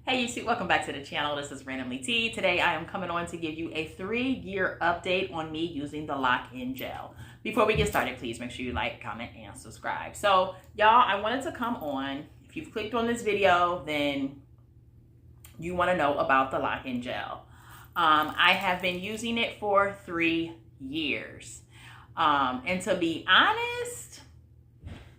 Hey YouTube, welcome back to the channel. This is Randomly T. Today I am coming on to give you a 3-year update on me using the lock-in gel. Before we get started, please make sure you like, comment, and subscribe. So y'all, I wanted to come on. If you've clicked on this video, then you want to know about the lock-in gel. I have been using it for 3 years. And to be honest,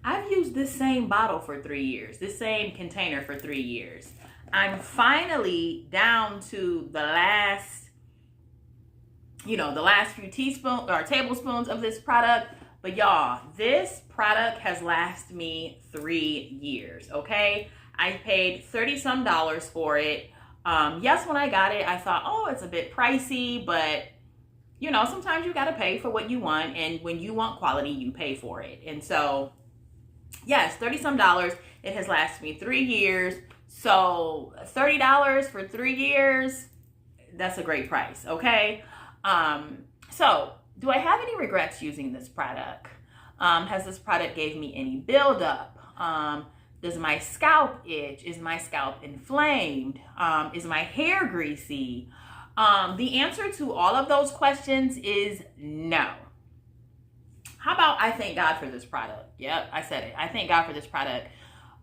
I've used this same bottle for 3 years, this same container for 3 years. I'm finally down to the last, the last few teaspoons or tablespoons of this product. But y'all, this product has lasted me 3 years, okay? I paid $30-some for it. Yes, when I got it, I thought, oh, it's a bit pricey, but sometimes you gotta pay for what you want, and when you want quality, you pay for it. And so, yes, $30-some. It has lasted me 3 years. So $30 for 3 years, that's a great price, okay? So do I have any regrets using this product? Has this product gave me any buildup? Does my scalp itch? Is my scalp inflamed? Is my hair greasy? The answer to all of those questions is no. How about I thank God for this product? Yep, I said it. I thank God for this product.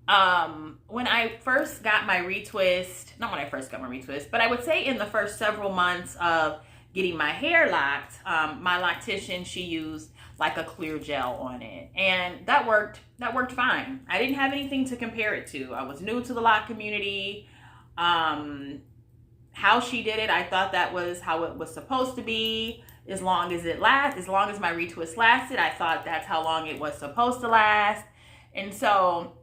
When I first got my retwist, not when I first got my retwist, but I would say in the first several months of getting my hair locked, my loctician, she used like a clear gel on it, and that worked fine. I didn't have anything to compare it to. I was new to the lock community. How she did it, I thought that was how it was supposed to be. As long as my retwist lasted, I thought that's how long it was supposed to last. And so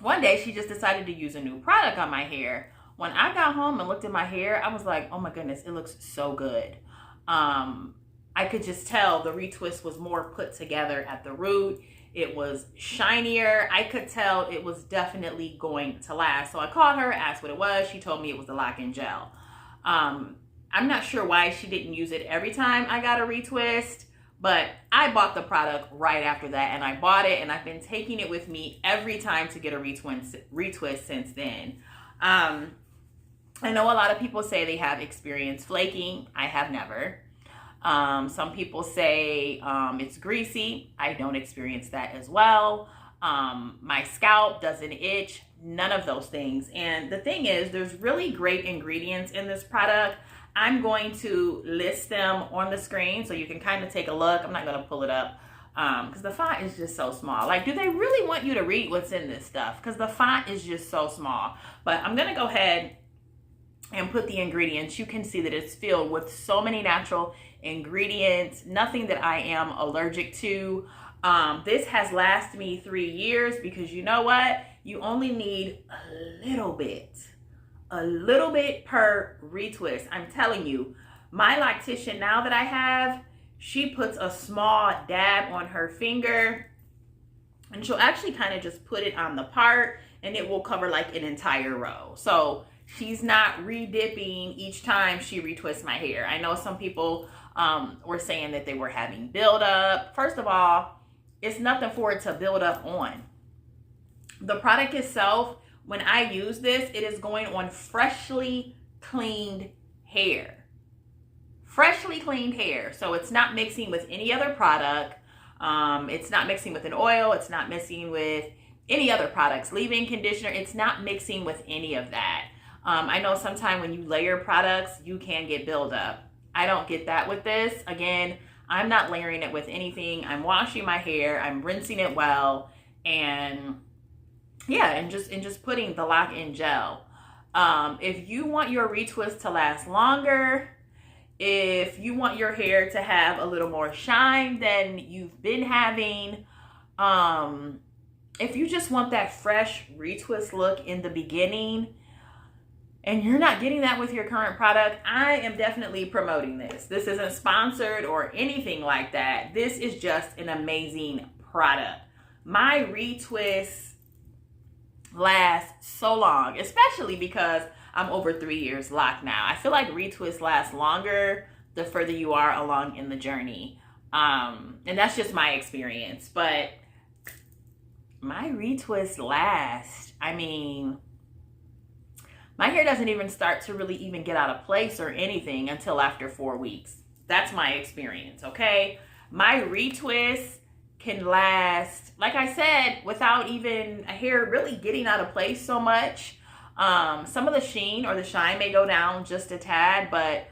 one day she just decided to use a new product on my hair. When I got home and looked at my hair, I was like, oh my goodness, it looks so good. I could just tell the retwist was more put together at the root. It was shinier. I could tell it was definitely going to last. So I called her, asked what it was. She told me it was the lock-in gel. I'm not sure why she didn't use it every time I got a retwist, but I bought the product right after that, and I bought it, and I've been taking it with me every time to get a retwist since then. I know a lot of people say they have experienced flaking. I have never. Some people say it's greasy. I don't experience that as well. My scalp doesn't itch. None of those things. And the thing is, there's really great ingredients in this product. I'm going to list them on the screen so you can kind of take a look. I'm not going to pull it up because the font is just so small. Like, do they really want you to read what's in this stuff? Because the font is just so small. But I'm going to go ahead and put the ingredients. You can see that it's filled with so many natural ingredients, nothing that I am allergic to. This has lasted me 3 years because you know what? You only need a little bit per retwist. I'm telling you, my loctician now that I have, she puts a small dab on her finger, and she'll actually kind of just put it on the part, and it will cover like an entire row. So she's not re-dipping each time she retwists my hair. I know some people were saying that they were having buildup. First of all, it's nothing for it to build up on. The product itself, when I use this, it is going on freshly cleaned hair. Freshly cleaned hair. So it's not mixing with any other product. It's not mixing with an oil. It's not mixing with any other products. Leave-in conditioner. It's not mixing with any of that. I know sometimes when you layer products, you can get buildup. I don't get that with this. Again, I'm not layering it with anything. I'm washing my hair. I'm rinsing it well. And yeah, and just putting the lock-in gel. If you want your retwist to last longer, if you want your hair to have a little more shine than you've been having, if you just want that fresh retwist look in the beginning, and you're not getting that with your current product, I am definitely promoting this. This isn't sponsored or anything like that. This is just an amazing product. My retwist lasts so long, especially because I'm over 3 years locked now. I feel like retwist lasts longer the further you are along in the journey. And that's just my experience. But my retwist last, I mean, my hair doesn't even start to really even get out of place or anything until after 4 weeks. That's my experience, okay? My retwist can last, like I said, without even a hair really getting out of place so much. Some of the sheen or the shine may go down just a tad, but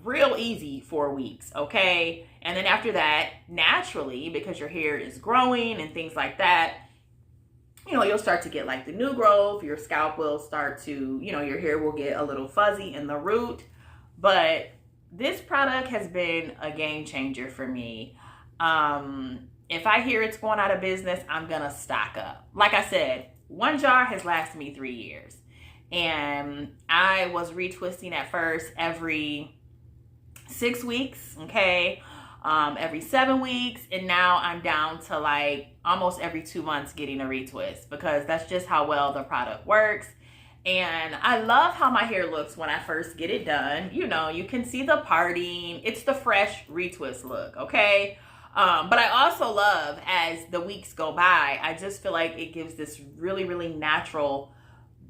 real easy 4 weeks, okay? And then after that, naturally, because your hair is growing and things like that, you know, you'll start to get like the new growth. Your scalp will start to, you know, your hair will get a little fuzzy in the root. But this product has been a game changer for me. If I hear it's going out of business, I'm gonna stock up. Like I said, one jar has lasted me 3 years. And I was retwisting at first every 6 weeks, okay? Every 7 weeks, and now I'm down to like almost every 2 months getting a retwist, because that's just how well the product works. And I love how my hair looks when I first get it done. You know, you can see the parting. It's the fresh retwist look, okay? But I also love, as the weeks go by, I just feel like it gives this really, really natural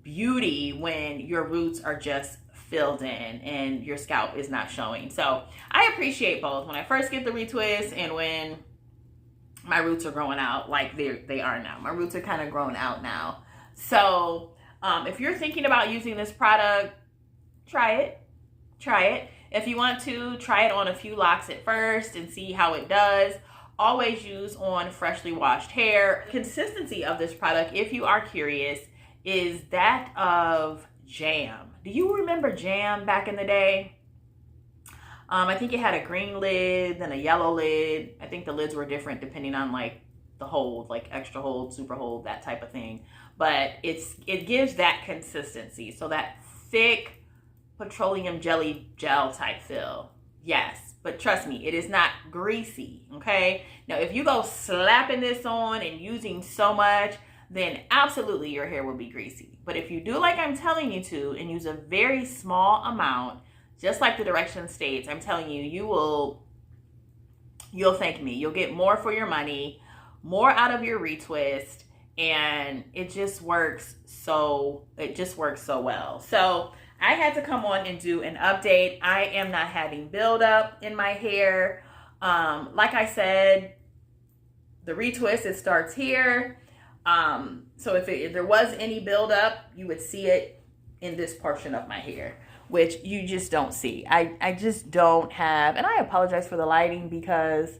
beauty when your roots are just filled in and your scalp is not showing. So I appreciate both when I first get the retwist and when my roots are growing out like they are now. My roots are kind of growing out now. So if you're thinking about using this product, try it. If you want to, try it on a few locks at first and see how it does. Always use on freshly washed hair. Consistency of this product, if you are curious, is that of Jam. Do you remember Jam back in the day? I think it had a green lid, then a yellow lid. I think the lids were different depending on like the hold, like extra hold, super hold, that type of thing. But it gives that consistency, so that thick petroleum jelly gel type feel. Yes, but trust me, it is not greasy, okay? Now, if you go slapping this on and using so much, then absolutely your hair will be greasy. But if you do like I'm telling you to and use a very small amount, just like the direction states, I'm telling you, you'll thank me. You'll get more for your money, more out of your retwist, and it just works so well. So I had to come on and do an update. I am not having buildup in my hair. Like I said, the retwist, it starts here. So if there was any buildup, you would see it in this portion of my hair, which you just don't see. I just don't have, and I apologize for the lighting because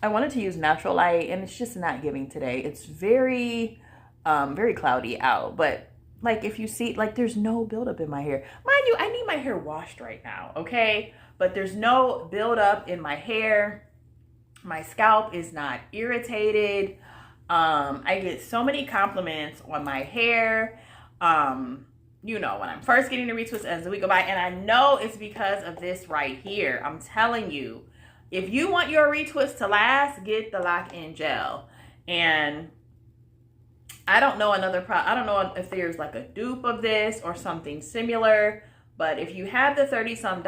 I wanted to use natural light and it's just not giving today. It's very, very cloudy out, but like if you see, like there's no buildup in my hair. Mind you, I need my hair washed right now, okay? But there's no buildup in my hair. My scalp is not irritated. I get so many compliments on my hair, you know, when I'm first getting the retwist as the week go by, and I know it's because of this right here. I'm telling you, if you want your retwist to last, get the lock-in gel. And I don't know I don't know if there's like a dupe of this or something similar, but if you have the $30-some,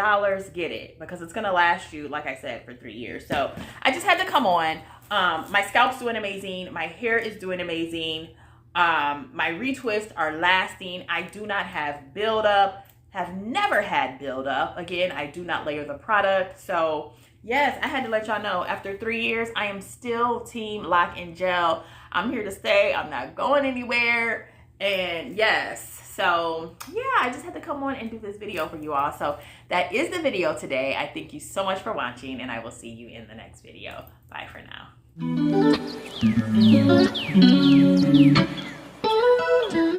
get it, because it's going to last you, like I said, for 3 years. So I just had to come on. My scalp's doing amazing. My hair is doing amazing. My retwists are lasting. I do not have buildup, have never had buildup. Again, I do not layer the product. So yes, I had to let y'all know, after 3 years, I am still team lock-in gel. I'm here to stay. I'm not going anywhere. And yes, so yeah, I just had to come on and do this video for you all. So that is the video today. I thank you so much for watching, and I will see you in the next video. Bye for now.